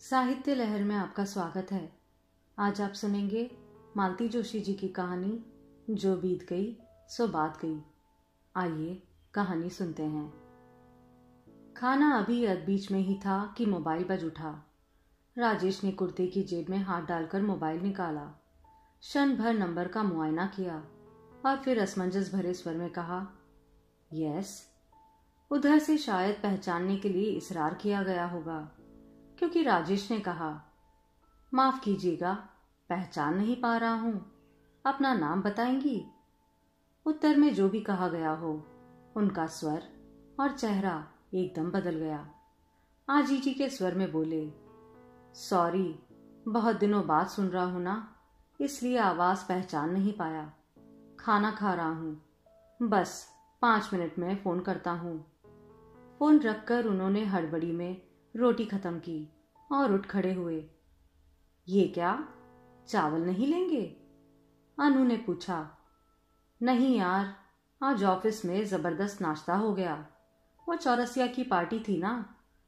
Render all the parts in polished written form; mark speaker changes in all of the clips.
Speaker 1: साहित्य लहर में आपका स्वागत है। आज आप सुनेंगे मालती जोशी जी की कहानी जो बीत गई सो बात गई। आइए कहानी सुनते हैं। खाना अभी बीच में ही था कि मोबाइल बज उठा। राजेश ने कुर्ते की जेब में हाथ डालकर मोबाइल निकाला, क्षण भर नंबर का मुआयना किया और फिर असमंजस भरे स्वर में कहा, यस। उधर से शायद पहचानने के लिए इसरार किया गया होगा, क्योंकि राजेश ने कहा, माफ कीजिएगा, पहचान नहीं पा रहा हूं, अपना नाम बताएंगी। उत्तर में जो भी कहा गया हो, उनका स्वर और चेहरा एकदम बदल गया। आजी जी के स्वर में बोले, सॉरी, बहुत दिनों बाद सुन रहा हूं ना, इसलिए आवाज पहचान नहीं पाया। खाना खा रहा हूं, बस 5 मिनट में फोन करता हूं। फोन रखकर उन्होंने हड़बड़ी में रोटी खत्म की और उठ खड़े हुए। ये क्या, चावल नहीं लेंगे? अनु ने पूछा। नहीं यार, आज ऑफिस में जबरदस्त नाश्ता हो गया। वो चौरसिया की पार्टी थी ना,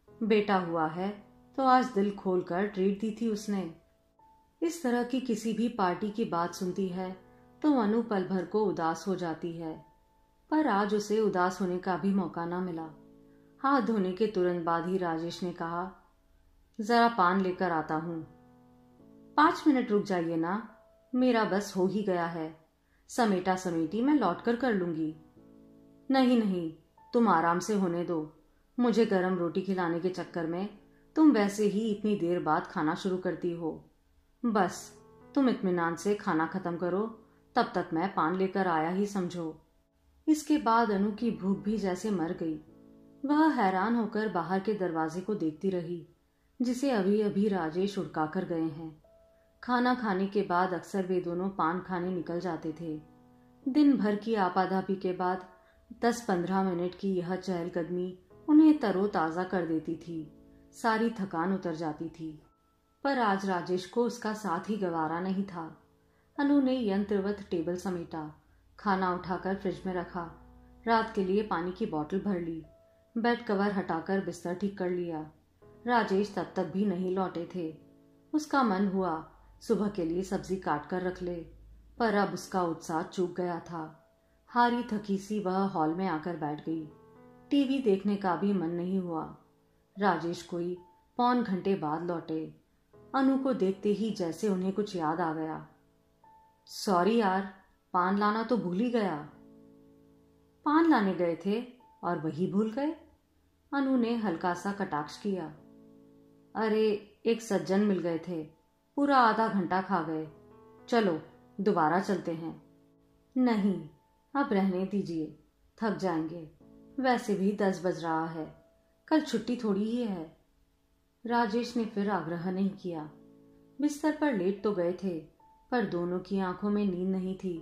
Speaker 1: बेटा हुआ है तो आज दिल खोलकर ट्रीट दी थी उसने। इस तरह की किसी भी पार्टी की बात सुनती है तो अनु पल भर को उदास हो जाती है, पर आज उसे उदास होने का भी मौका ना मिला। हाथ धोने के तुरंत बाद ही राजेश ने कहा, जरा पान लेकर आता हूं। 5 मिनट रुक जाइए ना, मेरा बस हो ही गया है, समेटा समेटी मैं लौटकर कर लूंगी। नहीं नहीं, तुम आराम से होने दो, मुझे गरम रोटी खिलाने के चक्कर में तुम वैसे ही इतनी देर बाद खाना शुरू करती हो। बस तुम इत्मीनान से खाना खत्म करो, तब तक मैं पान लेकर आया ही समझो। इसके बाद अनु की भूख भी जैसे मर गई। वह हैरान होकर बाहर के दरवाजे को देखती रही, जिसे अभी अभी राजेश उड़का कर गए हैं। खाना खाने के बाद अक्सर वे दोनों पान खाने निकल जाते थे। दिन भर की आपाधापी के बाद 10-15 मिनट की यह चहलकदमी उन्हें तरोताजा कर देती थी, सारी थकान उतर जाती थी। पर आज राजेश को उसका साथ ही गवारा नहीं था। अनु ने यंत्रवत टेबल समेटा, खाना उठाकर फ्रिज में रखा, रात के लिए पानी की बोतल भर ली, बेड कवर हटाकर बिस्तर ठीक कर लिया। राजेश तब तक भी नहीं लौटे थे। उसका मन हुआ सुबह के लिए सब्जी काट कर रख ले, पर अब उसका उत्साह चूक गया था। हारी थकी सी वह हॉल में आकर बैठ गई। टीवी देखने का भी मन नहीं हुआ। राजेश कोई 1.25 घंटे बाद लौटे। अनु को देखते ही जैसे उन्हें कुछ याद आ गया। सॉरी यार, पान लाना तो भूल ही गया। पान लाने गए थे और वही भूल गए? अनु ने हल्का सा कटाक्ष किया। अरे, एक सज्जन मिल गए थे, पूरा आधा घंटा खा गए। चलो दोबारा चलते हैं। नहीं, अब रहने दीजिए, थक जाएंगे, वैसे भी 10 बज रहा है, कल छुट्टी थोड़ी ही है। राजेश ने फिर आग्रह नहीं किया। बिस्तर पर लेट तो गए थे, पर दोनों की आंखों में नींद नहीं थी।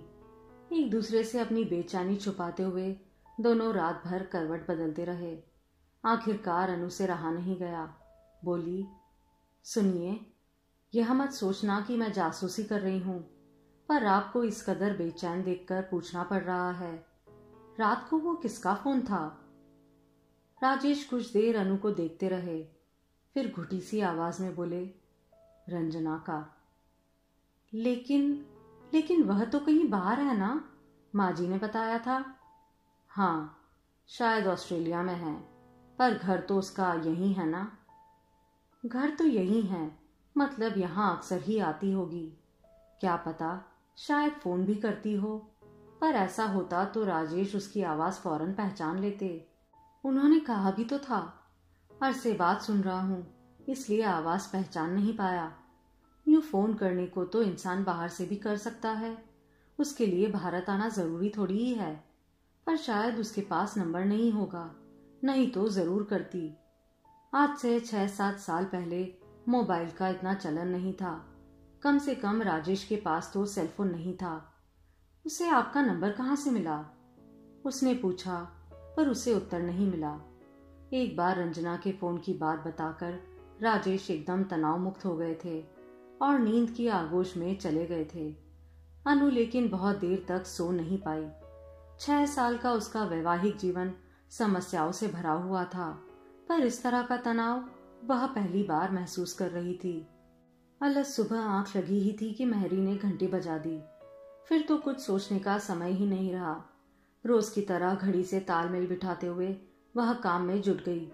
Speaker 1: एक दूसरे से अपनी बेचैनी छुपाते हुए दोनों रात भर करवट बदलते रहे। आखिरकार अनु से रहा नहीं गया। बोली, सुनिए, यह मत सोचना कि मैं जासूसी कर रही हूं, पर आपको इस कदर बेचैन देखकर पूछना पड़ रहा है, रात को वो किसका फोन था? राजेश कुछ देर अनु को देखते रहे, फिर घुटी सी आवाज में बोले, रंजना का। लेकिन वह तो कहीं बाहर है ना, माँ जी ने बताया था। हाँ, शायद ऑस्ट्रेलिया में है, पर घर तो उसका यही है ना। घर तो यही है, मतलब यहाँ अक्सर ही आती होगी। क्या पता, शायद फोन भी करती हो, पर ऐसा होता तो राजेश उसकी आवाज फौरन पहचान लेते। उन्होंने कहा भी तो था, अरसे बाद सुन रहा हूं, इसलिए आवाज पहचान नहीं पाया। यूं फोन करने को तो इंसान बाहर से भी कर सकता है, उसके लिए भारत आना जरूरी थोड़ी ही है। पर शायद उसके पास नंबर नहीं होगा, नहीं तो जरूर करती। आज से 6-7 साल पहले मोबाइल का इतना चलन नहीं था। कम से कम राजेश के पास तो सेलफोन नहीं था। उसे आपका नंबर कहाँ से मिला? उसने पूछा, पर उसे उत्तर नहीं मिला। एक बार रंजना के फोन की बात बताकर राजेश एकदम तनाव मुक्त हो गए थे और नींद की आगोश में चले गए थे। अनु लेकिन बहुत देर तक सो नहीं पाई। 6 साल का उसका वैवाहिक जीवन समस्याओं से भरा हुआ था, पर इस तरह का तनाव वह पहली बार महसूस कर रही थी। अलस सुबह आंख लगी ही थी कि मेहरी ने घंटी बजा दी। फिर तो कुछ सोचने का समय ही नहीं रहा। रोज की तरह घड़ी से तालमेल बिठाते हुए वह काम में जुट गई।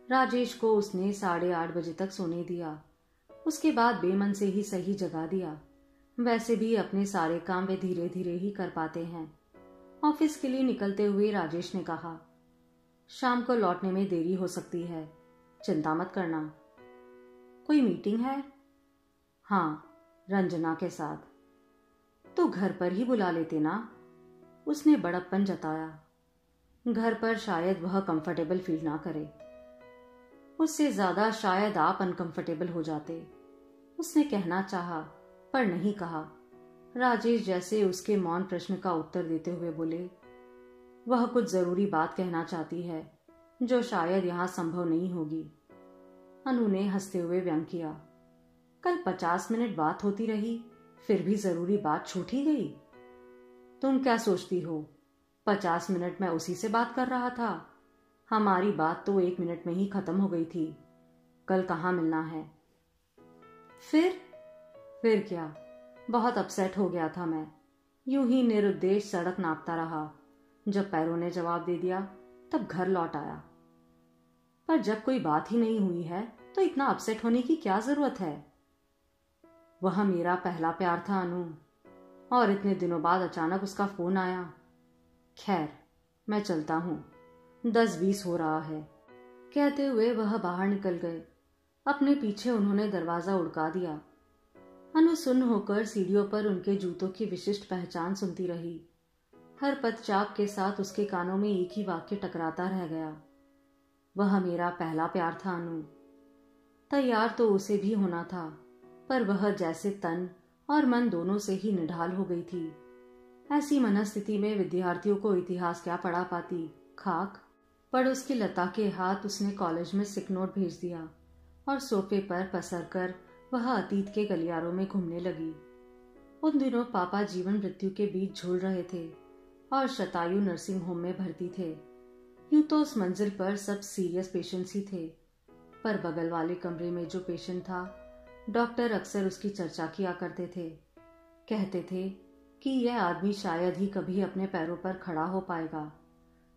Speaker 1: राजेश को उसने 8:30 बजे तक सोने दिया। उसके बाद बेमन से ही सही जगा दिया। वैसे भी अपने सारे काम वे धीरे धीरे ही कर पाते हैं। ऑफिस के लिए निकलते हुए राजेश ने कहा, शाम को लौटने में देरी हो सकती है, चिंता मत करना। कोई मीटिंग है? हाँ, रंजना के साथ। तो घर पर ही बुला लेते ना, उसने बड़प्पन जताया। घर पर शायद वह कंफर्टेबल फील ना करे। उससे ज्यादा शायद आप अनकंफर्टेबल हो जाते, उसने कहना चाहा पर नहीं कहा। राजेश जैसे उसके मौन प्रश्न का उत्तर देते हुए बोले, वह कुछ जरूरी बात कहना चाहती है जो शायद यहां संभव नहीं होगी। अनु ने हंसते हुए व्यंग किया, कल 50 मिनट बात होती रही, फिर भी जरूरी बात छूट ही गई। तुम क्या सोचती हो, 50 मिनट में उसी से बात कर रहा था? हमारी बात तो 1 मिनट में ही खत्म हो गई थी। कल कहाँ मिलना है? फिर क्या, बहुत अपसेट हो गया था मैं। यूं ही निरुद्देश सड़क नापता रहा। जब पैरों ने जवाब दे दिया तब घर लौट आया। पर जब कोई बात ही नहीं हुई है तो इतना अपसेट होने की क्या जरूरत है? वह मेरा पहला प्यार था अनु, और इतने दिनों बाद अचानक उसका फोन आया। खैर, मैं चलता हूं, 10-20 हो रहा है। कहते हुए वह बाहर निकल गए। अपने पीछे उन्होंने दरवाजा उड़का दिया। अनु सुन्न होकर सीढ़ियों पर उनके जूतों की विशिष्ट पहचान सुनती रही। हर पदचाप के साथ उसके कानों में एक ही वाक्य टकराता रह गया, वह मेरा पहला प्यार था अनु। तैयार तो उसे भी होना था, पर वह जैसे तन और मन दोनों से ही निढाल हो गई थी। ऐसी मनस्थिति में विद्यार्थियों को इतिहास क्या पढ़ा पाती, खाक। पड़ोस की लता के हाथ उसने कॉलेज में सिक नोट भेज दिया और सोफे पर पसर कर वह अतीत के गलियारों में घूमने लगी। उन दिनों पापा जीवन मृत्यु के बीच झूल रहे थे और शतायु नर्सिंग होम में भर्ती थे। यूं तो उस मंजिल पर सब सीरियस पेशेंट्स ही थे, पर बगल वाले कमरे में जो पेशेंट था, डॉक्टर अक्सर उसकी चर्चा किया करते थे। कहते थे कि यह आदमी शायद ही कभी अपने पैरों पर खड़ा हो पाएगा।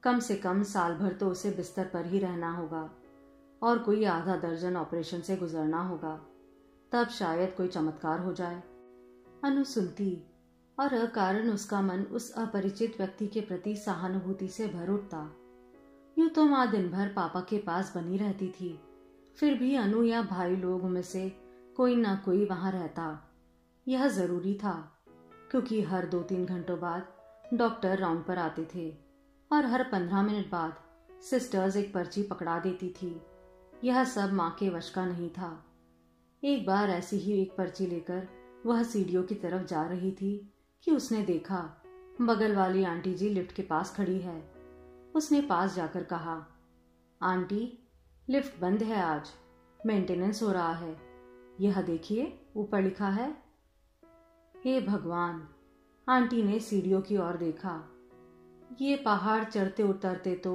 Speaker 1: कम से कम साल भर तो उसे बिस्तर पर ही रहना होगा और कोई आधा दर्जन ऑपरेशन से गुजरना होगा, तब शायद कोई चमत्कार हो जाए। अनु सुनती और अकारण उसका मन उस अपरिचित व्यक्ति के प्रति सहानुभूति से भर उठता। यूं तो माँ दिन भर पापा के पास बनी रहती थी, फिर भी अनु या भाई लोगों में से कोई ना कोई वहां रहता। यह जरूरी था, क्योंकि हर 2-3 घंटों बाद डॉक्टर राउंड पर आते थे और हर 15 मिनट बाद सिस्टर्स एक पर्ची पकड़ा देती थी। यह सब माँ के वश का नहीं था। एक बार ऐसी ही एक पर्ची लेकर वह सीढ़ियों की तरफ जा रही थी कि उसने देखा बगल वाली आंटी जी लिफ्ट के पास खड़ी है। उसने पास जाकर कहा, आंटी, लिफ्ट बंद है आज, मेंटेनेंस हो रहा है। यह देखिए, ऊपर लिखा है। हे भगवान, आंटी ने सीढ़ियों की ओर देखा। ये पहाड़ चढ़ते उतरते तो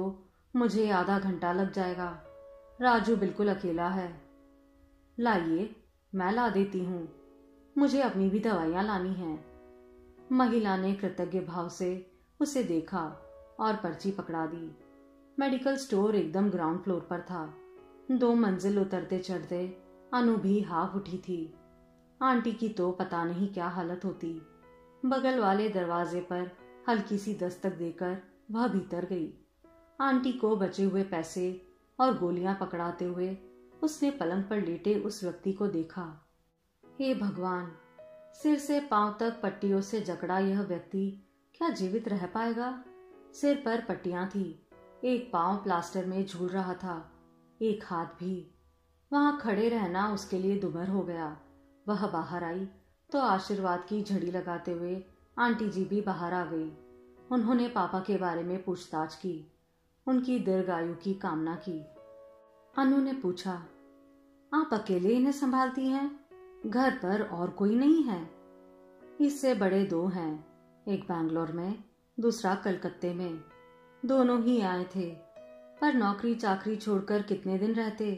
Speaker 1: मुझे आधा घंटा लग जाएगा। राजू बिल्कुल अकेला है। लाइए, मैं ला देती हूँ, मुझे अपनी भी दवाइयाँ लानी हैं। महिला ने कृतज्ञ भाव से उसे देखा और पर्ची पकड़ा दी। मेडिकल स्टोर एकदम ग्राउंड फ्लोर पर था। 2 मंजिल उतरते चढ़ते अनु भी हाफ उठी थी। आंटी की तो पता नहीं क्या हालत होती। बगल वाले दरवाजे पर हल्की सी दस्तक देकर वह भीतर गई। आंटी को बचे हुए पैसे और गोलियां पकड़ाते हुए उसने पलंग पर लेटे उस व्यक्ति को देखा। हे भगवान, सिर से पांव तक पट्टियों से जकड़ा यह व्यक्ति क्या जीवित रह पाएगा? सिर पर पट्टियां थी, एक पांव प्लास्टर में झूल रहा था, एक हाथ भी। वहां खड़े रहना उसके लिए दुभर हो गया। वह बाहर आई तो आशीर्वाद की झड़ी लगाते हुए आंटी जी भी बाहर आ गई। उन्होंने पापा के बारे में पूछताछ की, उनकी दीर्घायु की कामना की। अनु ने पूछा, आप अकेले इन्हें संभालती हैं? घर पर और कोई नहीं है? इससे बड़े 2 हैं, एक बैंगलोर में, दूसरा कलकत्ते में। दोनों ही आए थे, पर नौकरी चाकरी छोड़कर कितने दिन रहते।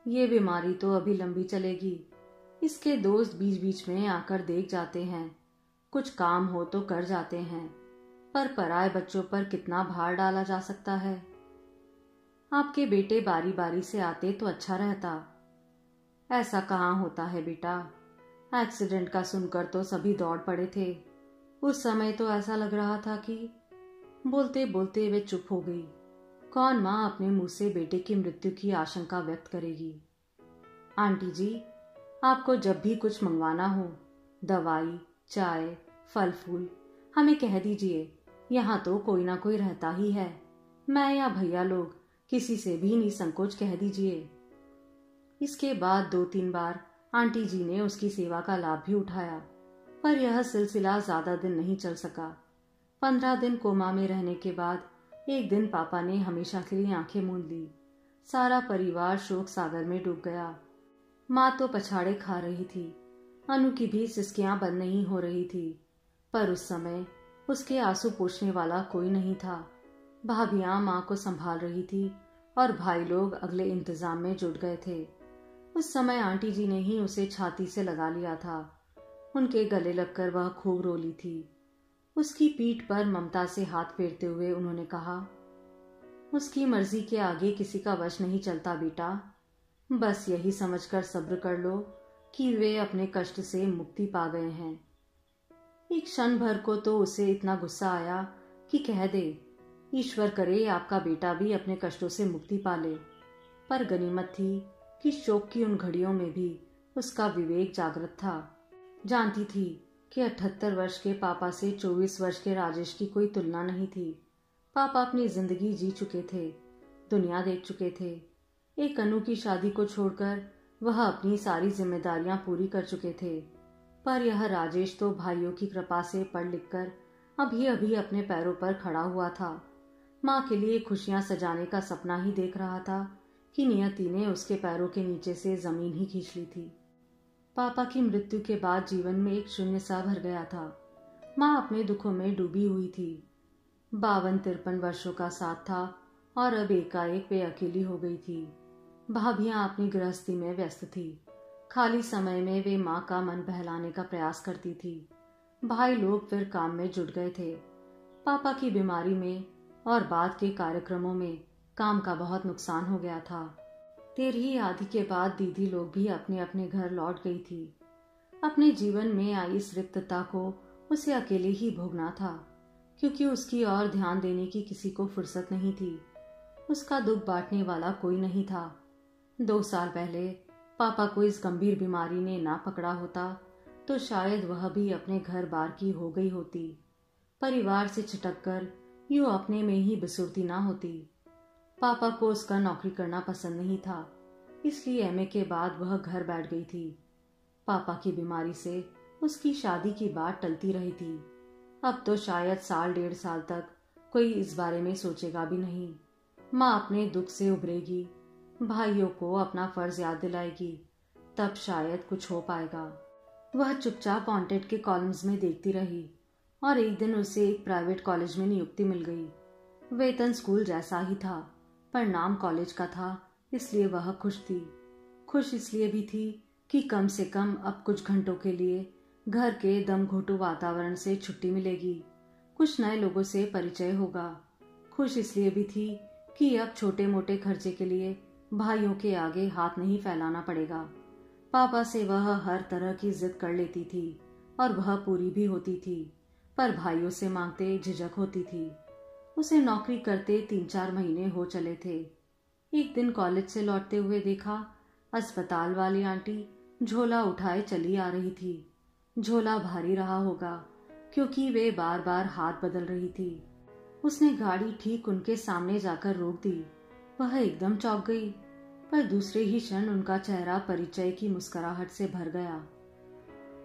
Speaker 1: ये बीमारी तो अभी लंबी चलेगी। इसके दोस्त बीच बीच में आकर देख जाते हैं, कुछ काम हो तो कर जाते हैं, पर पराए बच्चों पर कितना भार डाला जा सकता है। आपके बेटे बारी बारी से आते तो अच्छा रहता। ऐसा कहाँ होता है बेटा, एक्सीडेंट का सुनकर तो सभी दौड़ पड़े थे। उस समय तो ऐसा लग रहा था कि बोलते बोलते वे चुप हो गई। कौन माँ अपने मुंह से बेटे की मृत्यु की आशंका व्यक्त करेगी। आंटी जी, आपको जब भी कुछ मंगवाना हो, दवाई, चाय, फल फूल, हमें कह दीजिए। यहाँ तो कोई ना कोई रहता ही है। मैं या भैया लोग, किसी से भी निसंकोच कह दीजिए। इसके बाद 2-3 बार आंटी जी ने उसकी सेवा का लाभ भी उठाया, पर यह सिलसिला ज्यादा दिन नहीं चल सका। 15 दिन कोमा में रहने के बाद एक दिन पापा ने हमेशा के लिए आंखें मूंद ली। सारा परिवार शोक सागर में डूब गया। माँ तो पछाड़े खा रही थी, अनु की भी सिसकियां बंद नहीं हो रही थी, पर उस समय उसके आंसू पोंछने वाला कोई नहीं था। भाभियां माँ को संभाल रही थी और भाई लोग अगले इंतजाम में जुट गए थे। उस समय आंटी जी ने ही उसे छाती से लगा लिया था। उनके गले लगकर वह खूब रोली थी। उसकी पीठ पर ममता से हाथ फेरते हुए उन्होंने कहा, उसकी मर्जी के आगे किसी का वश नहीं चलता बेटा। बस यही समझकर सब्र कर लो कि वे अपने कष्ट से मुक्ति पा गए हैं। एक क्षण भर को तो उसे इतना गुस्सा आया कि कह दे, ईश्वर करे आपका बेटा भी अपने कष्टों से मुक्ति पा ले। पर गनीमत थी कि शोक की उन घड़ियों में भी उसका विवेक जागृत था। जानती थी कि 78 वर्ष के पापा से 24 वर्ष के राजेश की कोई तुलना नहीं थी। पापा अपनी जिंदगी जी चुके थे, दुनिया देख चुके थे। एक अनु की शादी को छोड़कर वह अपनी सारी जिम्मेदारियां पूरी कर चुके थे। पर यह राजेश तो भाइयों की कृपा से पढ़ लिख कर अभी अभी अपने पैरों पर खड़ा हुआ था। माँ के लिए खुशियां सजाने का सपना ही देख रहा था कि नियति ने उसके पैरों के नीचे से जमीन ही खींच ली थी। पापा की मृत्यु के बाद जीवन में एक शून्य सा भर गया था। माँ अपने दुखों में डूबी हुई थी। 52-53 वर्षों का साथ था और अब एकाएक वे अकेली हो गई थी। भाभियां अपनी गृहस्थी में व्यस्त थी। खाली समय में वे माँ का मन बहलाने का प्रयास करती थी। भाई लोग फिर काम में जुट गए थे। पापा की बीमारी में और बाद के कार्यक्रमों में काम का बहुत नुकसान हो गया था। 13वीं आदि के बाद दीदी लोग भी अपने अपने घर लौट गई थी। अपने जीवन में आई इस रिक्तता को उसे अकेले ही भोगना था, क्योंकि उसकी ओर ध्यान देने की किसी को फुर्सत नहीं थी। उसका दुख बांटने वाला कोई नहीं था। 2 साल पहले पापा को इस गंभीर बीमारी ने ना पकड़ा होता तो शायद वह भी अपने घर बार की हो गई होती। परिवार से छिटक कर यूं अपने में ही बिसुरती ना होती। पापा को उसका नौकरी करना पसंद नहीं था, इसलिए एमए के बाद वह घर बैठ गई थी। पापा की बीमारी से उसकी शादी की बात टलती रही थी। अब तो शायद 1.5 साल तक कोई इस बारे में सोचेगा भी नहीं। माँ अपने दुख से उभरेगी, भाइयों को अपना फर्ज याद दिलाएगी, तब शायद कुछ हो पाएगा। वह चुपचाप वांटेड के कॉलम्स में देखती रही और एक दिन उसे एक प्राइवेट कॉलेज में नियुक्ति मिल गई। वेतन स्कूल जैसा ही था, पर नाम कॉलेज का था, इसलिए वह खुश थी। खुश इसलिए भी थी कि कम से कम अब कुछ घंटों के लिए घर के दमघोटू वातावरण से छुट्टी मिलेगी, कुछ नए लोगों से परिचय होगा। खुश इसलिए भी थी कि अब छोटे मोटे खर्चे के लिए भाइयों के आगे हाथ नहीं फैलाना पड़ेगा। पापा से वह हर तरह की जिद कर लेती थी और वह पूरी भी होती थी, पर भाइयों से मांगते झिझक होती थी। उसे नौकरी करते 3-4 महीने हो चले थे। एक दिन कॉलेज से लौटते हुए देखा, अस्पताल वाली आंटी झोला उठाए चली आ रही थी। झोला भारी रहा होगा क्योंकि वे बार बार हाथ बदल रही थी। उसने गाड़ी ठीक उनके सामने जाकर रोक दी। वह एकदम चौंक गई, पर दूसरे ही क्षण उनका चेहरा परिचय की मुस्कुराहट से भर गया।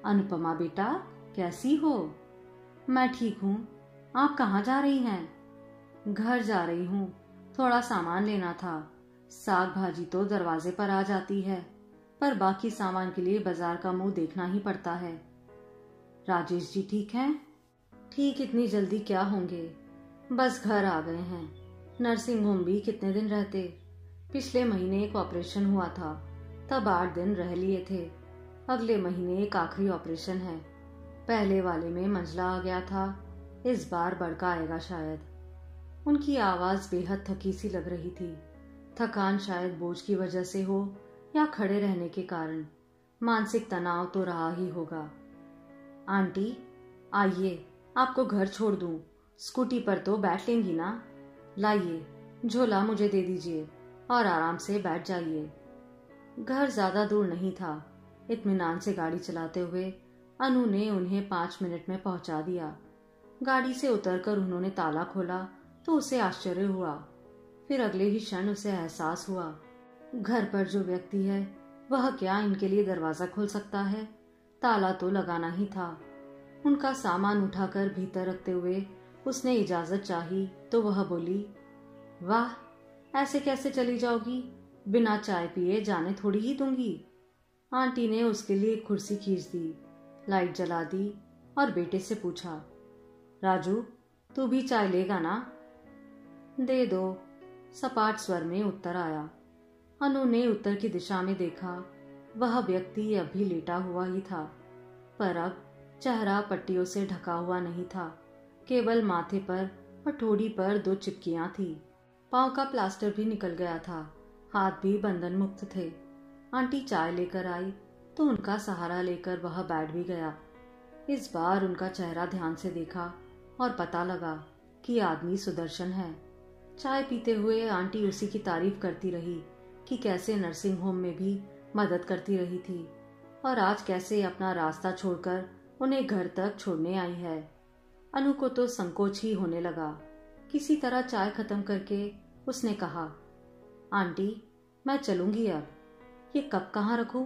Speaker 1: अनुपमा बेटा, कैसी हो? मैं ठीक हूँ। आप कहाँ जा रही हैं? घर जा रही हूँ, थोड़ा सामान लेना था। साग भाजी तो दरवाजे पर आ जाती है, पर बाकी सामान के लिए बाजार का मुंह देखना ही पड़ता है। राजेश जी ठीक हैं? ठीक इतनी जल्दी क्या होंगे, बस घर आ गए हैं। नर्सिंग होम भी कितने दिन रहते। पिछले महीने एक ऑपरेशन हुआ था, तब 8 दिन रह लिए थे। अगले महीने एक आखिरी ऑपरेशन है। पहले वाले में मंझला आ गया था, इस बार बड़का आएगा शायद। उनकी आवाज बेहद थकी सी लग रही थी। थकान शायद बोझ की वजह से हो या खड़े रहने के कारण। मानसिक तनाव तो रहा ही होगा। आंटी, आइए, आपको घर छोड़ दूं। स्कूटी पर तो बैठ लेंगी ना? लाइए, झोला मुझे दे दीजिए और आराम से बैठ जाइए। घर ज्यादा दूर नहीं था। इत्मीनान से गाड़ी चलाते हुए अनु ने उन्हें 5 मिनट में पहुंचा दिया। गाड़ी से उतरकर उन्होंने ताला खोला तो उसे आश्चर्य हुआ। फिर अगले ही क्षण उसे एहसास हुआ, घर पर जो व्यक्ति है वह क्या इनके लिए दरवाजा खोल सकता है? ताला तो लगाना ही था। उनका सामान उठाकर भीतर रखते हुए उसने इजाजत चाही तो वह बोली, वाह, ऐसे कैसे चली जाओगी? बिना चाय पिए जाने थोड़ी ही दूंगी। आंटी ने उसके लिए एक कुर्सी खींच दी, लाइट जला दी और बेटे से पूछा, राजू, तू भी चाय लेगा ना? दे दो, सपाट स्वर में उत्तर आया। अनु ने उत्तर की दिशा में देखा। वह व्यक्ति अभी लेटा हुआ ही था, पर अब चेहरा पट्टियों से ढका हुआ नहीं था। केवल माथे पर और ठोड़ी पर 2 चिपकियां थी। पांव का प्लास्टर भी निकल गया था। हाथ भी बंधन मुक्त थे। आंटी चाय लेकर आई तो उनका सहारा लेकर वह बैठ भी गया। इस बार उनका चेहरा ध्यान से देखा और पता लगा कि आदमी सुदर्शन है। चाय पीते हुए आंटी उसी की तारीफ करती रही कि कैसे नर्सिंग होम में भी मदद करती रही थी और आज कैसे अपना रास्ता छोड़कर उन्हें घर तक छोड़ने आई है। अनु को तो संकोच ही होने लगा। किसी तरह चाय खत्म करके उसने कहा, आंटी, मैं चलूंगी अब। ये कप कहाँ रखूं?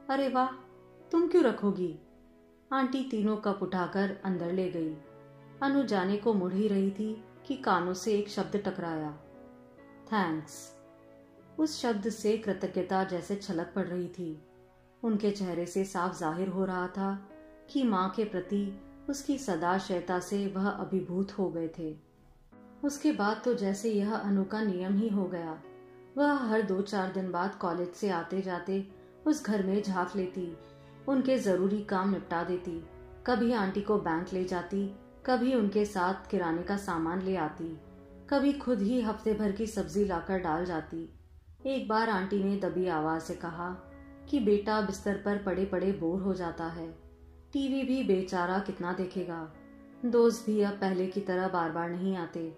Speaker 1: अरे वाह, तुम क्यों रखोगी? आंटी तीनों कप उठाकर अंदर ले गई। अनु जाने को मुड़ ही रही थी कि कानों से एक शब्द टकराया, थैंक्स। उस शब्द से कृतज्ञता जैसे छलक पड़ रही थी। उनके चेहरे से साफ जाहिर हो रहा था कि माँ के प्रति उसकी सदाशयता से वह अभिभूत हो गए थे। उसके बाद तो जैसे यह अनु का नियम ही हो गया। वह हर 2-4 दिन बाद कॉलेज से आते जाते उस घर में झांक लेती, उनके जरूरी काम निपटा देती। कभी आंटी को बैंक ले जाती, कभी उनके साथ किराने का सामान ले आती, कभी खुद ही हफ्ते भर की सब्जी लाकर डाल जाती। एक बार आंटी ने दबी आवाज से कहा कि बेटा बिस्तर पर पड़े पड़े बोर हो जाता है, टीवी भी बेचारा कितना देखेगा। दोस्त भी अब पहले की तरह बार बार नहीं आते।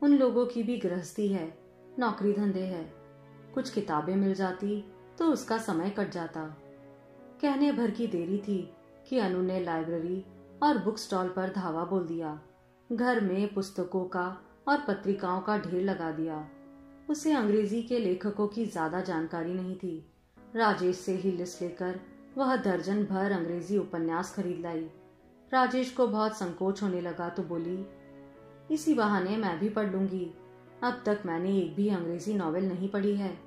Speaker 1: उन लोगों की भी गृहस्थी है, नौकरी धंधे है। कुछ किताबें मिल जाती तो उसका समय कट जाता। कहने भर की देरी थी कि अनु ने लाइब्रेरी और बुक स्टॉल पर धावा बोल दिया। घर में पुस्तकों का और पत्रिकाओं का ढेर लगा दिया। उसे अंग्रेजी के लेखकों की ज्यादा जानकारी नहीं थी। राजेश से ही लिस्ट लेकर वह दर्जन भर अंग्रेजी उपन्यास खरीद लाई। राजेश को बहुत संकोच होने लगा तो बोली, इसी बहाने मैं भी पढ़ लूंगी। अब तक मैंने एक भी अंग्रेजी नॉवेल नहीं पढ़ी है।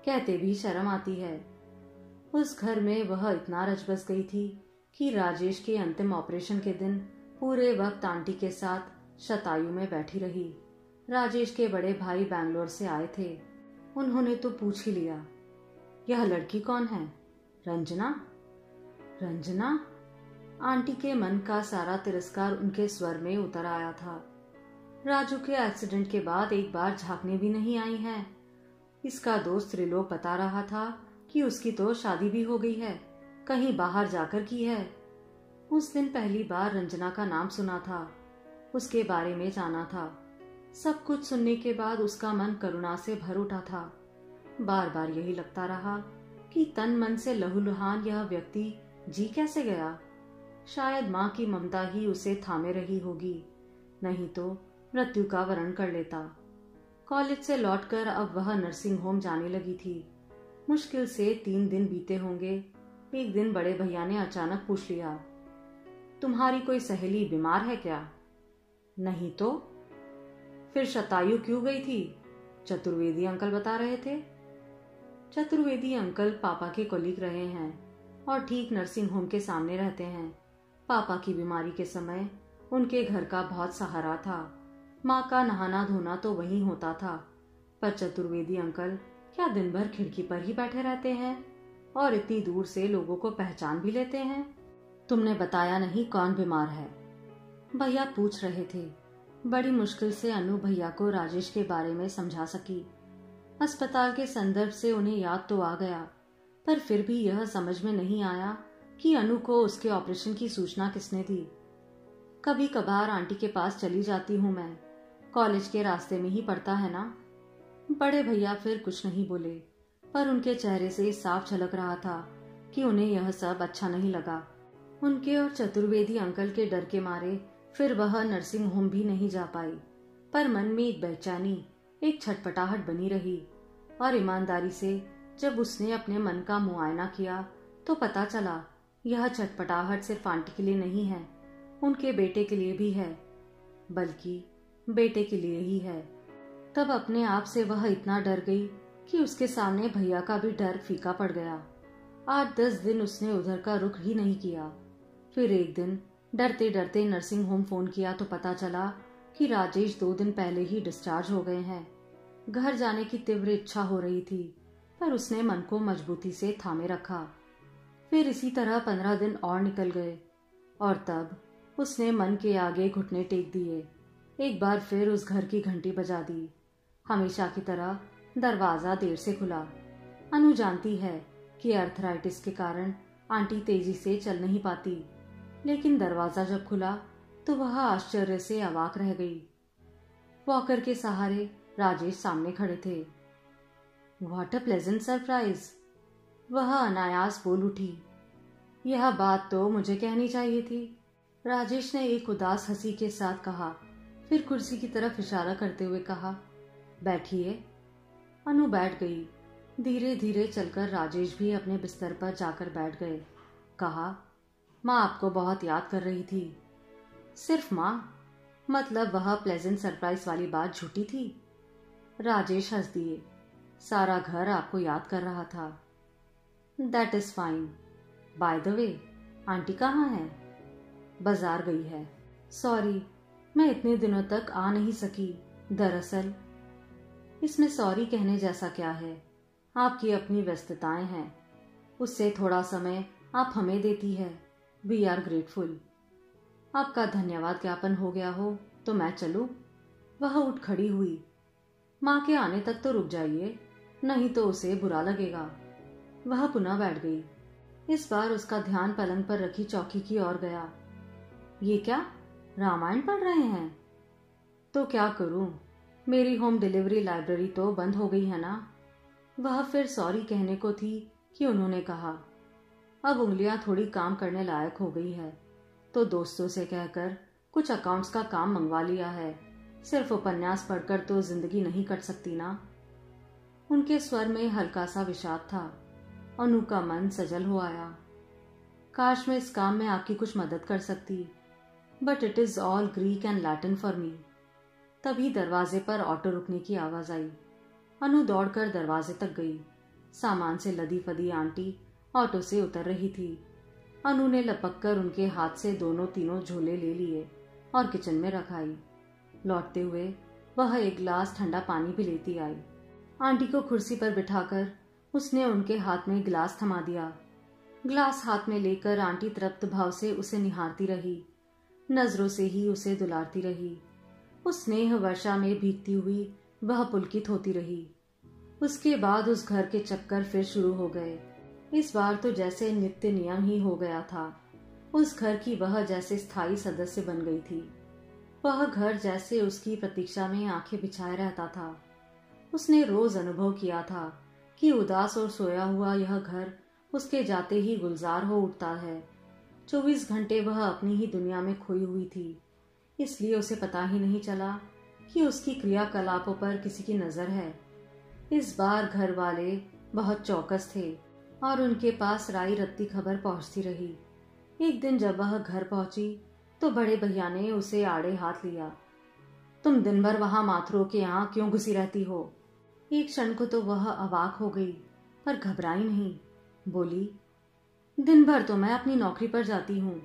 Speaker 1: कहते भी शर्म आती है। उस घर में वह इतना रच बस गई थी कि राजेश के अंतिम ऑपरेशन के दिन पूरे वक्त आंटी के साथ शतायु में बैठी रही। राजेश के बड़े भाई बैंगलोर से आए थे। उन्होंने तो पूछ ही लिया, यह लड़की कौन है? रंजना? रंजना? आंटी के मन का सारा तिरस्कार उनके स्वर में उतर आया था। राजू के एक्सीडेंट के बाद एक बार झांकने भी नहीं आई है। इसका दोस्त त्रिलोक बता रहा था कि उसकी तो शादी भी हो गई है, कहीं बाहर जाकर की है। उस दिन पहली बार रंजना का नाम सुना था, उसके बारे में जाना था। सब कुछ सुनने के बाद उसका मन करुणा से भर उठा था। बार बार यही लगता रहा कि तन मन से लहूलुहान यह व्यक्ति जी कैसे गया। शायद माँ की ममता ही उसे थामे रही होगी, नहीं तो मृत्यु का वरण कर लेता। कॉलेज से लौटकर अब वह नर्सिंग होम जाने लगी थी। मुश्किल से 3 दिन बीते होंगे। एक दिन बड़े भैया ने अचानक पूछ लिया, तुम्हारी कोई सहेली बीमार है क्या? नहीं तो। फिर शतायु क्यों गई थी? चतुर्वेदी अंकल बता रहे थे। चतुर्वेदी अंकल पापा के कोलीग रहे हैं और ठीक नर्सिंग होम के सामने रहते हैं। पापा की बीमारी के समय उनके घर का बहुत सहारा था। माँ का नहाना धोना तो वहीं होता था, पर चतुर्वेदी अंकल क्या दिन भर खिड़की पर ही बैठे रहते हैं और इतनी दूर से लोगों को पहचान भी लेते हैं? तुमने बताया नहीं कौन बीमार है? भैया पूछ रहे थे। बड़ी मुश्किल से अनु भैया को राजेश के बारे में समझा सकी। अस्पताल के संदर्भ से उन्हें याद तो आ गया, पर फिर भी यह समझ में नहीं आया कि अनु को उसके ऑपरेशन की सूचना किसने दी। कभी कभार आंटी के पास चली जाती हूँ मैं, कॉलेज के रास्ते में ही पड़ता है ना। बड़े भैया फिर कुछ नहीं बोले, पर उनके चेहरे से साफ झलक रहा था कि उन्हें यह सब अच्छा नहीं लगा। उनके और चतुर्वेदी अंकल के डर के मारे फिर वह नर्सिंग होम भी नहीं जा पाई, पर मन में एक बेचैनी, एक छटपटाहट बनी रही। और ईमानदारी से जब उसने अपने मन का मुआयना किया तो पता चला यह छटपटाहट सिर्फ आंटी के लिए नहीं है, उनके बेटे के लिए भी है, बल्कि बेटे के लिए ही है। तब अपने आप से वह इतना डर गई कि उसके सामने भैया का भी डर फीका पड़ गया। 8-10 दिन उसने उधर का रुख ही नहीं किया। फिर एक दिन डरते डरते नर्सिंग होम फोन किया तो पता चला कि राजेश 2 दिन पहले ही डिस्चार्ज हो गए हैं। घर जाने की तीव्र इच्छा हो रही थी, पर उसने मन को मजबूती से थामे रखा। फिर इसी तरह 15 दिन और निकल गए और तब उसने मन के आगे घुटने टेक दिए। एक बार फिर उस घर की घंटी बजा दी। हमेशा की तरह दरवाजा देर से खुला। अनु जानती है कि अर्थराइटिस के कारण आंटी तेजी से चल नहीं पाती, लेकिन दरवाजा जब खुला तो वह आश्चर्य से अवाक रह गई। वॉकर के सहारे राजेश सामने खड़े थे। व्हाट अ प्लेजेंट सरप्राइज, वह अनायास बोल उठी। यह बात तो मुझे कहनी चाहिए थी, राजेश ने एक उदास हंसी के साथ कहा। फिर कुर्सी की तरफ इशारा करते हुए कहा, बैठिए। अनु बैठ गई। धीरे धीरे चलकर राजेश भी अपने बिस्तर पर जाकर बैठ गए। कहा, माँ आपको बहुत याद कर रही थी। सिर्फ माँ? मतलब वह प्लेजेंट सरप्राइज वाली बात झूठी थी? राजेश हंस दिए। सारा घर आपको याद कर रहा था। That is fine. By the way, aunty कहाँ है? बाजार गई है। सॉरी, मैं इतने दिनों तक आ नहीं सकी। दरअसल इसमें सॉरी कहने जैसा क्या है? आपकी अपनी व्यस्तताएं हैं, उससे थोड़ा समय आप हमें देती है। We are grateful. आपका धन्यवाद ज्ञापन हो गया हो तो मैं चलूं? वह उठ खड़ी हुई। माँ के आने तक तो रुक जाइए, नहीं तो उसे बुरा लगेगा। वह पुनः बैठ गई। इस बार उसका ध्यान पलंग पर रखी चौकी की ओर गया। ये क्या, रामायण पढ़ रहे हैं? तो क्या करूं, मेरी होम डिलीवरी लाइब्रेरी तो बंद हो गई है ना। वह फिर सॉरी कहने को थी कि उन्होंने कहा, अब उंगलियां थोड़ी काम करने लायक हो गई है, तो दोस्तों से कहकर कुछ अकाउंट्स का काम मंगवा लिया है। सिर्फ उपन्यास पढ़कर तो जिंदगी नहीं कट सकती ना। उनके स्वर में हल्का सा विषाद था। अनु का मन सजल हो आया। काश मैं इस काम में आपकी कुछ मदद कर सकती, but it is all Greek and Latin for me. तभी दरवाजे पर ऑटो रुकने की आवाज आई। अनु दौड़कर दरवाजे तक गई। सामान से लदी फदी आंटी ऑटो से उतर रही थी। अनु ने लपककर उनके हाथ से दोनों तीनों झोले ले लिए और किचन में रखाई। लौटते हुए वह एक गिलास ठंडा पानी भी लेती आई। आंटी को कुर्सी पर बिठाकर उसने उनके हाथ में गिलास थमा दिया। गिलास हाथ में लेकर आंटी तृप्त भाव से उसे निहारती रही, नजरों से ही उसे दुलारती रही। उस स्नेह वर्षा में भीगती हुई वह पुलकित होती रही। उसके बाद उस घर के चक्कर फिर शुरू हो गए। इस बार तो जैसे नित्य नियम ही हो गया था। उस घर की वह जैसे स्थायी सदस्य बन गई थी। वह घर जैसे उसकी प्रतीक्षा में आंखें बिछाए रहता था। उसने रोज अनुभव किया था कि उदास और सोया हुआ यह घर उसके जाते ही गुलजार हो उठता है। 24 घंटे वह अपनी ही दुनिया में खोई हुई थी, इसलिए उसे पता ही नहीं चला कि उसकी क्रियाकलापों पर किसी की नजर है। इस बार घर वाले बहुत चौकस थे और उनके पास राई रत्ती खबर पहुंचती रही। एक दिन जब वह घर पहुंची तो बड़े भैया ने उसे आड़े हाथ लिया। तुम दिन भर वहां माथुरों के यहाँ क्यों घुसी रहती हो? एक क्षण को तो वह अवाक हो गई, पर घबराई नहीं। बोली, दिन भर तो मैं अपनी नौकरी पर जाती हूँ।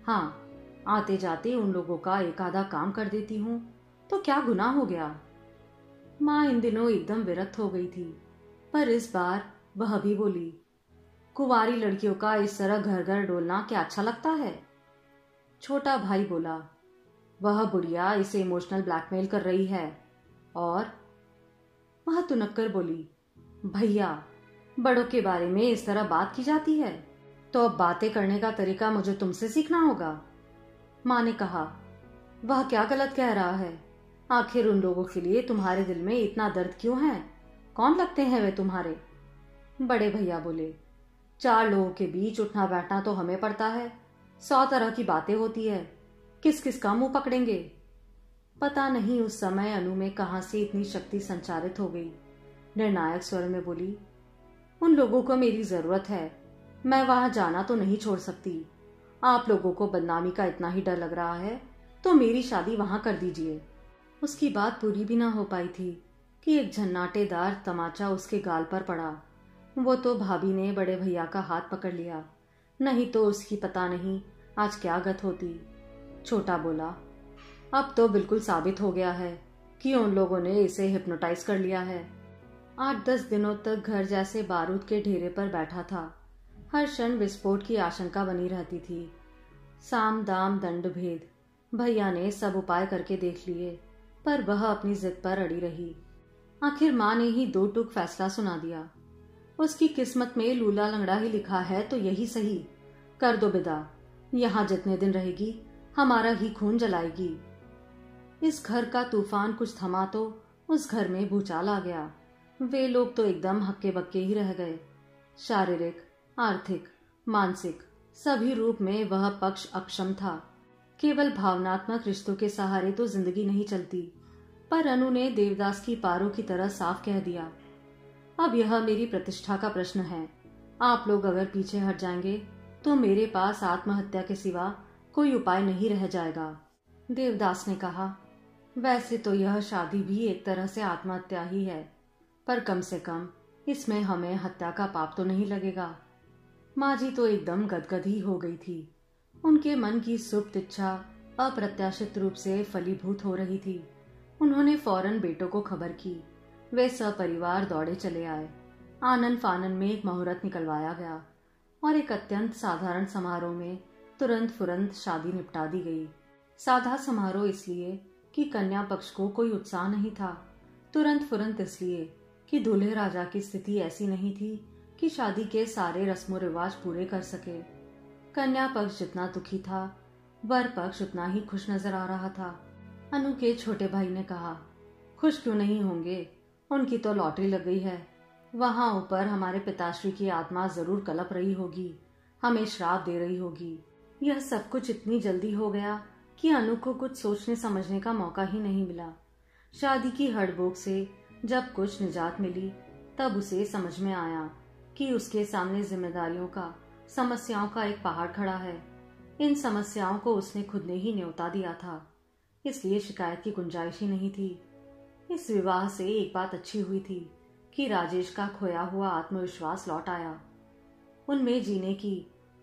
Speaker 1: हाँ, आते जाते उन लोगों का एक आधा काम कर देती हूँ, तो क्या गुनाह हो गया? माँ इन दिनों एकदम विरक्त हो गई थी, पर इस बार वह भी बोली, कुंवारी लड़कियों का इस तरह घर घर डोलना क्या अच्छा लगता है? छोटा भाई बोला, वह बुढ़िया इसे इमोशनल ब्लैकमेल कर रही है। और वह तुनक्कर बोली, भैया, बड़ों के बारे में इस तरह बात की जाती है तो अब बातें करने का तरीका मुझे तुमसे सीखना होगा। माँ ने कहा, वह क्या गलत कह रहा है? आखिर उन लोगों के लिए तुम्हारे दिल में इतना दर्द क्यों है? कौन लगते हैं वे तुम्हारे? बड़े भैया बोले, 4 लोगों के बीच उठना बैठना तो हमें पड़ता है, 100 तरह की बातें होती है, किस किस का मुंह पकड़ेंगे? पता नहीं उस समय अनु में कहां से इतनी शक्ति संचारित हो गई। निर्णायक स्वर में बोली, उन लोगों को मेरी जरूरत है, मैं वहां जाना तो नहीं छोड़ सकती। आप लोगों को बदनामी का इतना ही डर लग रहा है तो मेरी शादी वहां कर दीजिए। उसकी बात पूरी भी ना हो पाई थी कि एक झन्नाटेदार तमाचा उसके गाल पर पड़ा। वो तो भाभी ने बड़े भैया का हाथ पकड़ लिया, नहीं तो उसकी पता नहीं आज क्या गत होती। छोटा बोला, अब तो बिल्कुल साबित हो गया है कि उन लोगों ने इसे हिप्नोटाइज कर लिया है। 8-10 दिनों तक घर जैसे बारूद के ढेरे पर बैठा था। हर क्षण विस्फोट की आशंका बनी रहती थी। साम दाम दंड भेद, भैया ने सब उपाय करके देख लिए, पर वह अपनी जिद पर अड़ी रही। आखिर माँ ने ही 2 टूक फैसला सुना दिया। उसकी किस्मत में लूला लंगड़ा ही लिखा है तो यही सही, कर दो विदा। यहाँ जितने दिन रहेगी हमारा ही खून जलाएगी। इस घर का तूफान कुछ थमा तो उस घर में भूचाल आ गया। वे लोग तो एकदम हक्के बक्के ही रह गए। शारीरिक, आर्थिक, मानसिक सभी रूप में वह पक्ष अक्षम था। केवल भावनात्मक रिश्तों के सहारे तो जिंदगी नहीं चलती। पर अनु ने देवदास की पारों की तरह साफ कह दिया, अब यह मेरी प्रतिष्ठा का प्रश्न है। आप लोग अगर पीछे हट जाएंगे तो मेरे पास आत्महत्या के सिवा कोई उपाय नहीं रह जाएगा। देवदास ने कहा, वैसे तो यह शादी भी एक तरह से आत्महत्या ही है, पर कम से कम इसमें हमें हत्या का पाप तो नहीं लगेगा। माँ जी तो एकदम गदगद ही हो गई थी। उनके मन की सुप्त इच्छा अप्रत्याशित रूप से फलीभूत हो रही थी। उन्होंने फौरन बेटों को खबर की। वे सपरिवार दौड़े चले आए। आनन फानन में एक मुहूर्त निकलवाया गया और एक अत्यंत साधारण समारोह में तुरंत फुरंत शादी निपटा दी गई। साधा समारोह इसलिए कि कन्या पक्ष को कोई उत्साह नहीं था, तुरंत फुरंत इसलिए कि दूल्हे राजा की स्थिति ऐसी नहीं थी कि शादी के सारे रस्मों रिवाज पूरे कर सके। कन्या पक्ष जितना दुखी था, वर पक्ष उतना ही खुश नजर आ रहा था। अनु के छोटे भाई ने कहा, खुश क्यों नहीं होंगे, उनकी तो लॉटरी लग गई है। वहां ऊपर हमारे पिताश्री की आत्मा जरूर कलप रही होगी, हमें श्राप दे रही होगी। यह सब कुछ इतनी जल्दी हो गया कि अनु को कुछ सोचने समझने का मौका ही नहीं मिला। शादी की हड़बोक से जब कुछ निजात मिली तब उसे समझ में आया कि उसके सामने जिम्मेदारियों का, समस्याओं का एक पहाड़ खड़ा है। इन समस्याओं को उसने खुद ने ही न्योता दिया था, इसलिए शिकायत की गुंजाइश ही नहीं थी। इस विवाह से एक बात अच्छी हुई थी कि राजेश का खोया हुआ आत्मविश्वास लौट आया। उनमें जीने की,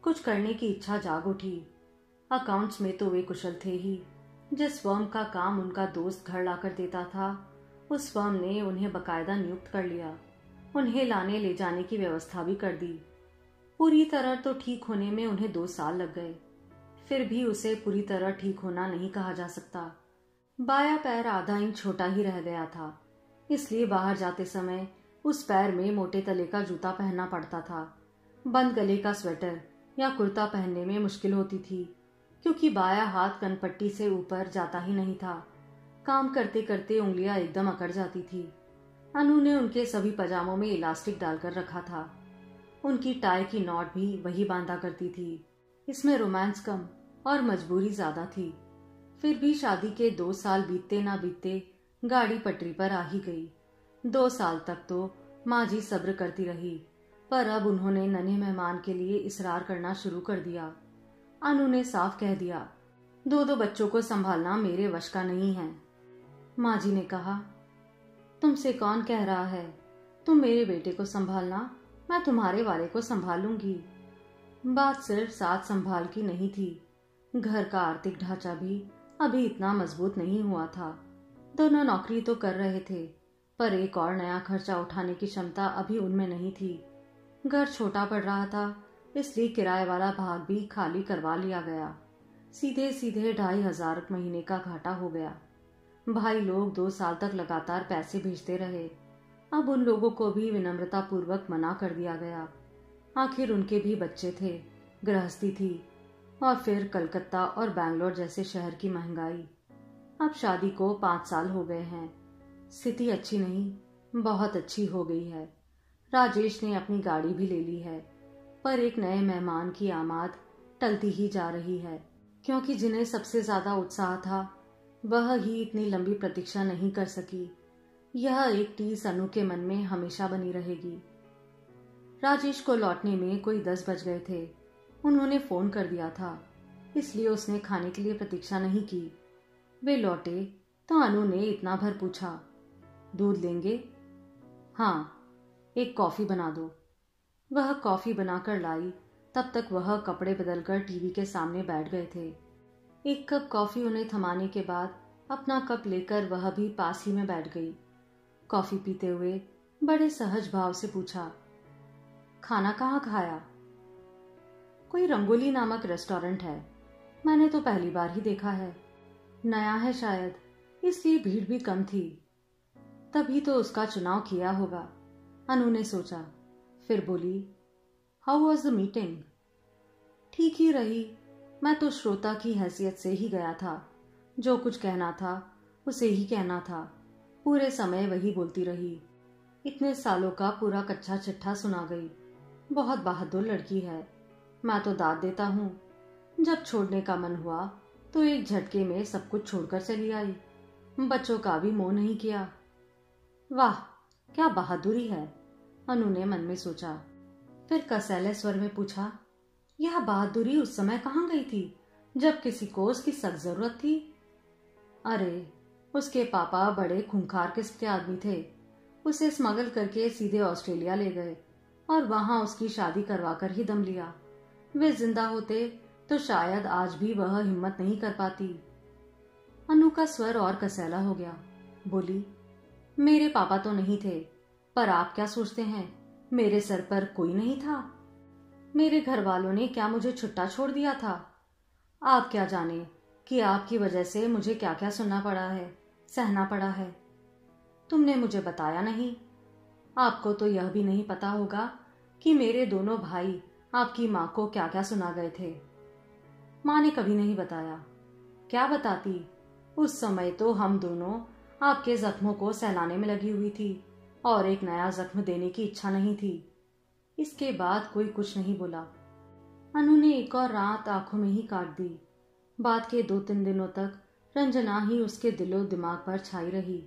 Speaker 1: कुछ करने की इच्छा जाग उठी। अकाउंट्स में तो वे कुशल थे ही। जिस फर्म का काम उनका दोस्त घर लाकर देता था, उस फर्म ने उन्हें बकायदा नियुक्त कर लिया। उन्हें लाने ले जाने की व्यवस्था भी कर दी। पूरी तरह तो ठीक होने में उन्हें 2 साल लग गए। फिर भी उसे पूरी तरह ठीक होना नहीं कहा जा सकता। बाया पैर आधा इंच छोटा ही रह गया था, इसलिए बाहर जाते समय उस पैर में मोटे तले का जूता पहनना पड़ता था। बंद गले का स्वेटर या कुर्ता पहनने में मुश्किल होती थी, क्योंकि बाया हाथ कनपट्टी से ऊपर जाता ही नहीं था। काम करते करते उंगलियां एकदम अकड़ जाती थी। अनु ने उनके सभी पजामों में इलास्टिक डालकर रखा था। उनकी टाई की नॉट भी वही बांधा करती थी। इसमें रोमांस कम और मजबूरी ज्यादा थी। फिर भी शादी के 2 साल बीतते ना बीतते गाड़ी पटरी पर आ ही गई। 2 साल तक तो माँ जी सब्र करती रही, पर अब उन्होंने नन्हे मेहमान के लिए इसरार करना शुरू कर दिया। अनु ने साफ कह दिया, 2 बच्चों को संभालना मेरे वश का नहीं है। माँ जी ने कहा, तुमसे कौन कह रहा है, तुम मेरे बेटे को संभालना, मैं तुम्हारे वाले को संभालूंगी। बात सिर्फ साथ संभाल की नहीं थी, घर का आर्थिक ढांचा भी अभी इतना मजबूत नहीं हुआ था। दोनों नौकरी तो कर रहे थे, पर एक और नया खर्चा उठाने की क्षमता अभी उनमें नहीं थी। घर छोटा पड़ रहा था, इसलिए किराए वाला भाग भी खाली करवा लिया गया। सीधे सीधे 2,500 महीने का घाटा हो गया। भाई लोग 2 साल तक लगातार पैसे भेजते रहे। अब उन लोगों को भी विनम्रता पूर्वक मना कर दिया गया। आखिर उनके भी बच्चे थे, गृहस्थी थी, और फिर कलकत्ता और बैंगलोर जैसे शहर की महंगाई। अब शादी को 5 साल हो गए हैं। स्थिति अच्छी नहीं, बहुत अच्छी हो गई है। राजेश ने अपनी गाड़ी भी ले ली है, पर एक नए मेहमान की आमाद टलती ही जा रही है, क्योंकि जिन्हें सबसे ज्यादा उत्साह था वह ही इतनी लंबी प्रतीक्षा नहीं कर सकी। यह एक टीस अनु के मन में हमेशा बनी रहेगी। राजेश को लौटने में कोई 10 बज गए थे। उन्होंने फोन कर दिया था, इसलिए उसने खाने के लिए प्रतीक्षा नहीं की। वे लौटे तो अनु ने इतना भर पूछा, दूध लेंगे? हाँ, एक कॉफी बना दो। वह कॉफी बनाकर लाई, तब तक वह कपड़े बदलकर टीवी के सामने बैठ गए थे। एक कप कॉफी उन्हें थमाने के बाद अपना कप लेकर वह भी पास ही में बैठ गई। कॉफी पीते हुए बड़े सहज भाव से पूछा, खाना कहाँ खाया? कोई रंगोली नामक रेस्टोरेंट है, मैंने तो पहली बार ही देखा है। नया है शायद, इसलिए भीड़ भी कम थी। तभी तो उसका चुनाव किया होगा, अनु ने सोचा। फिर बोली, हाउ वॉज द मीटिंग? ठीक ही रही, मैं तो श्रोता की हैसियत से ही गया था। जो कुछ कहना था उसे ही कहना था। पूरे समय वही बोलती रही। इतने सालों का पूरा कच्चा चिट्ठा सुना गई। बहुत बहादुर लड़की है, मैं तो दाद देता हूँ। जब छोड़ने का मन हुआ तो एक झटके में सब कुछ छोड़कर चली आई। बच्चों का भी मोह नहीं किया। वाह, क्या बहादुरी है, अनु ने मन में सोचा। फिर कसैले स्वर में पूछा, यह बहादुरी उस समय कहाँ गई थी जब किसी को उसकी सख्त जरूरत थी? अरे, उसके पापा बड़े खूंखार किस्म के आदमी थे। उसे स्मगल करके सीधे ऑस्ट्रेलिया ले गए और वहां उसकी शादी करवा कर ही दम लिया। वे जिंदा होते तो शायद आज भी वह हिम्मत नहीं कर पाती। अनु का स्वर और कसैला हो गया। बोली, मेरे पापा तो नहीं थे, पर आप क्या सोचते हैं मेरे सर पर कोई नहीं था? मेरे घर वालों ने क्या मुझे छुट्टा छोड़ दिया था? आप क्या जाने कि आपकी वजह से मुझे क्या क्या सुनना पड़ा है, सहना पड़ा है। तुमने मुझे बताया नहीं। आपको तो यह भी नहीं पता होगा कि मेरे दोनों भाई आपकी माँ को क्या क्या सुना गए थे। माँ ने कभी नहीं बताया। क्या बताती? उस समय तो हम दोनों आपके जख्मों को सहलाने में लगी हुई थी और एक नया जख्म देने की इच्छा नहीं थी। इसके बाद कोई कुछ नहीं बोला। अनु ने एक और रात आंखों में ही काट दी। बाद के 2-3 दिनों तक रंजना ही उसके दिलो दिमाग पर छाई रही।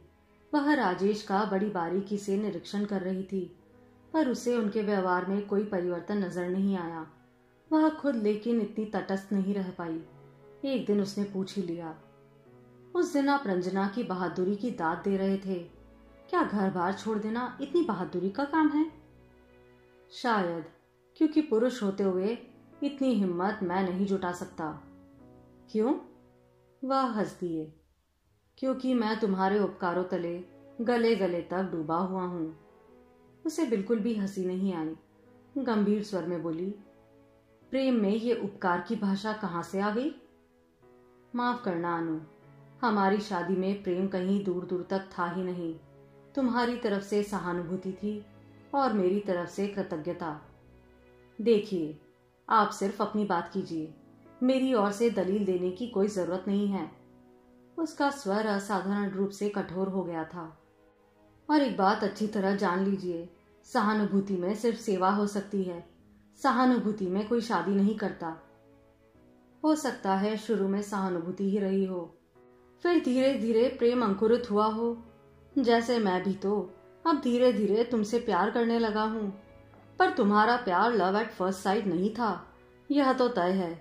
Speaker 1: वह राजेश का बड़ी बारीकी से निरीक्षण कर रही थी, पर उसे उनके व्यवहार में कोई परिवर्तन नजर नहीं आया। वह खुद लेकिन इतनी तटस्थ नहीं रह पाई। एक दिन उसने पूछ ही लिया, उस दिन आप रंजना की बहादुरी की दाद दे रहे थे। क्या घर बार छोड़ देना इतनी बहादुरी का काम है? शायद, क्योंकि पुरुष होते हुए इतनी हिम्मत मैं नहीं जुटा सकता। क्यों? वह हंस दिए। क्योंकि मैं तुम्हारे उपकारों तले गले गले तक डूबा हुआ हूं। उसे बिल्कुल भी हंसी नहीं आई। गंभीर स्वर में बोली, प्रेम में ये उपकार की भाषा कहां से आ गई? माफ करना अनु, हमारी शादी में प्रेम कहीं दूर दूर तक था ही नहीं। तुम्हारी तरफ से सहानुभूति थी और मेरी तरफ से कृतज्ञता। देखिए, आप सिर्फ अपनी बात कीजिए, मेरी ओर से दलील देने की कोई जरूरत नहीं है। उसका स्वर असाधारण रूप से कठोर हो गया था। और एक बात अच्छी तरह जान लीजिए, सहानुभूति में सिर्फ सेवा हो सकती है। सहानुभूति में कोई शादी नहीं करता। हो सकता है शुरू में सहानुभूति ही रही हो, फिर धीरे धीरे प्रेम अंकुरित हुआ हो। जैसे मैं भी तो अब धीरे धीरे तुमसे प्यार करने लगा हूँ। पर तुम्हारा प्यार लव एट फर्स्ट साइट नहीं था, यह तो तय है।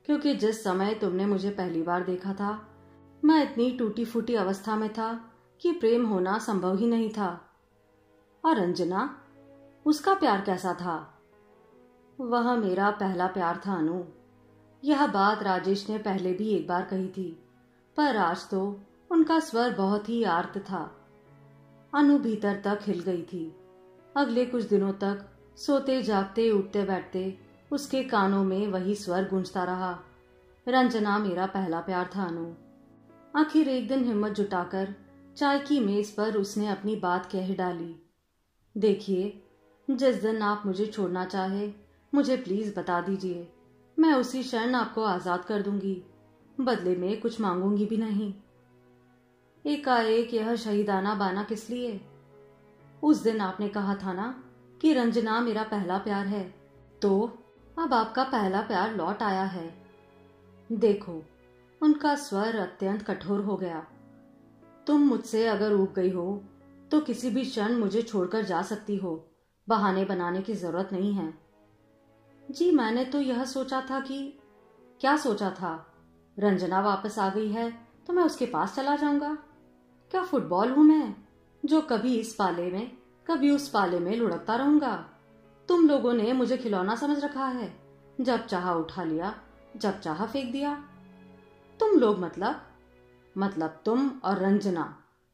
Speaker 1: क्योंकि जिस समय तुमने मुझे पहली बार देखा था, मैं इतनी टूटी फूटी अवस्था में था कि प्रेम होना संभव ही नहीं था। और रंजना, उसका प्यार कैसा था? वह मेरा पहला प्यार था अनु। यह बात राजेश ने पहले भी एक बार कही थी, पर आज तो उनका स्वर बहुत ही आर्त था। अनु भीतर तक हिल गई थी। अगले कुछ दिनों तक सोते जागते उठते बैठते उसके कानों में वही स्वर गूंजता रहा, रंजना मेरा पहला प्यार था अनु। आखिर एक दिन हिम्मत जुटाकर चाय की मेज पर उसने अपनी बात कह डाली। देखिए, जिस दिन आप मुझे छोड़ना चाहे मुझे प्लीज बता दीजिए, मैं उसी क्षण आपको आजाद कर दूंगी, बदले में कुछ मांगूंगी भी नहीं। एकाएक यह शहीदाना बाना किस लिए? उस दिन आपने कहा था ना कि रंजना मेरा पहला प्यार है, तो अब आपका पहला प्यार लौट आया है। देखो, उनका स्वर अत्यंत कठोर हो गया। तुम मुझसे अगर ऊब गई हो तो किसी भी क्षण मुझे छोड़कर जा सकती हो, बहाने बनाने की जरूरत नहीं है। जी, मैंने तो यह सोचा था कि क्या सोचा था? रंजना वापस आ गई है तो मैं उसके पास चला जाऊंगा। क्या फुटबॉल हूं मैं जो कभी इस पाले में कभी उस पाले में लुढ़कता रहूंगा? तुम लोगों ने मुझे खिलौना समझ रखा है, जब चाहा उठा लिया, जब चाहा फेंक दिया। तुम लोग मतलब तुम और रंजना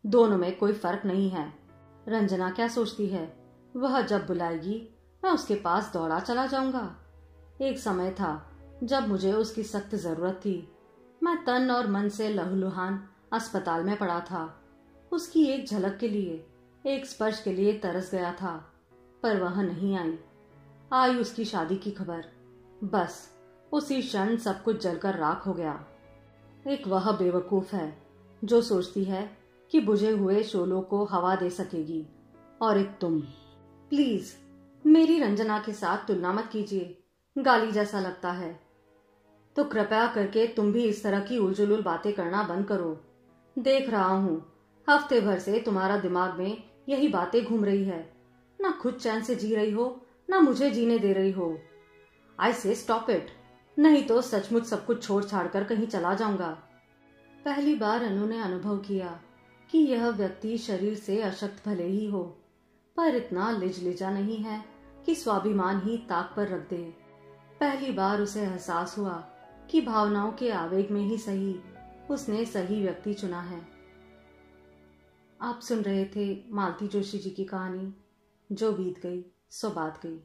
Speaker 1: दोनों में कोई फर्क नहीं है। रंजना क्या सोचती है, वह जब बुलाएगी मैं उसके पास दौड़ा चला जाऊंगा। एक समय था जब मुझे उसकी सख्त जरूरत थी। मैं तन और मन से लहूलुहान अस्पताल में पड़ा था। उसकी एक झलक के लिए, एक स्पर्श के लिए तरस गया था, पर वह नहीं आई उसकी शादी की खबर। बस उसी क्षण सब कुछ जलकर राख हो गया। एक वह बेवकूफ है जो सोचती है कि बुझे हुए शोलों को हवा दे सकेगी, और एक तुम। प्लीज मेरी रंजना के साथ तुलना मत कीजिए, गाली जैसा लगता है। तो कृपया करके तुम भी इस तरह की उलझुल बातें करना बंद करो। देख रहा हूँ हफ्ते भर से तुम्हारा दिमाग में यही बातें घूम रही है। ना खुद चैन से जी रही हो, ना मुझे जीने दे रही हो। आई से स्टॉप इट, नहीं तो सचमुच सब कुछ छोड़ छाड़ कर कहीं चला जाऊंगा। पहली बार अनु ने अनुभव किया कि यह व्यक्ति शरीर से अशक्त भले ही हो, पर इतना लिजलिजा नहीं है कि स्वाभिमान ही ताक पर रख दे। पहली बार उसे एहसास हुआ कि भावनाओं के आवेग में ही सही उसने सही व्यक्ति चुना है। आप सुन रहे थे मालती जोशी जी की कहानी जो बीत गई सो बात गई।